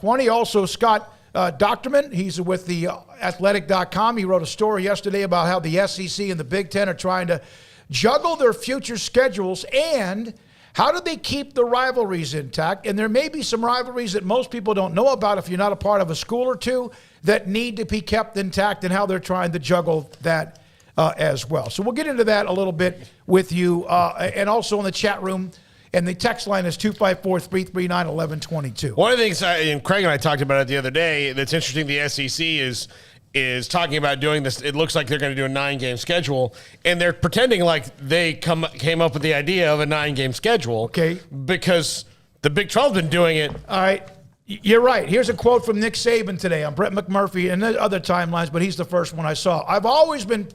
20. Also, Scott Docterman, he's with the athletic.com. He wrote a story yesterday about how the SEC and the Big Ten are trying to juggle their future schedules and how do they keep the rivalries intact. And there may be some rivalries that most people don't know about if you're not a part of a school or two that need to be kept intact and how they're trying to juggle that as well. So we'll get into that a little bit with you and also in the chat room. And the text line is 254-339-1122. One of the things, and Craig and I talked about it the other day, that's interesting, the SEC is talking about doing this. It looks like they're going to do a 9-game schedule, and they're pretending like they came up with the idea of a 9-game schedule. Okay. Because the Big 12's been doing it. All right. You're right. Here's a quote from Nick Saban today on Brett McMurphy and other timelines, but he's the first one I saw. I've always been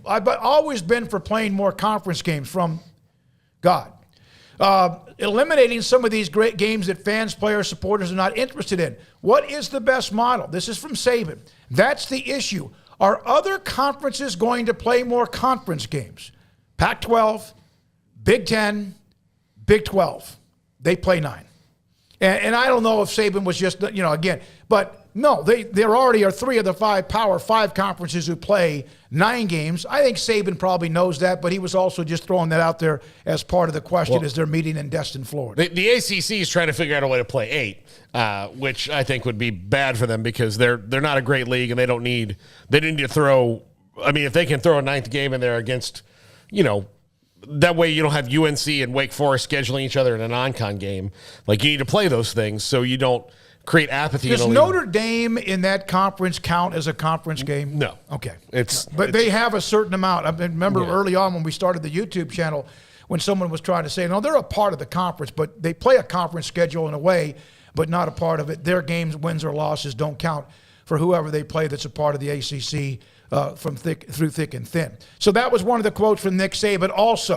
for playing more conference games from God. Eliminating some of these great games that fans, players, supporters are not interested in. What is the best model? This is from Saban. That's the issue. Are other conferences going to play more conference games? Pac-12, Big 10, Big 12. They play 9. And I don't know if Saban was just, again, but no, there already are 3 of the 5 Power 5 conferences who play 9 games. I think Saban probably knows that, but he was also just throwing that out there as part of the question as they're meeting in Destin, Florida. The ACC is trying to figure out a way to play 8, which I think would be bad for them because they're not a great league and they don't need to throw. I mean, if they can throw a 9th game in there against, that way you don't have UNC and Wake Forest scheduling each other in a non-con game. Like, you need to play those things so you don't create apathy. Does Notre Dame in that conference count as a conference game? No. Okay. But they have a certain amount. I remember early on when we started the YouTube channel when someone was trying to say, no, they're a part of the conference, but they play a conference schedule in a way, but not a part of it. Their games, wins or losses, don't count for whoever they play that's a part of the ACC through thick and thin. So that was one of the quotes from Nick Saban. Also,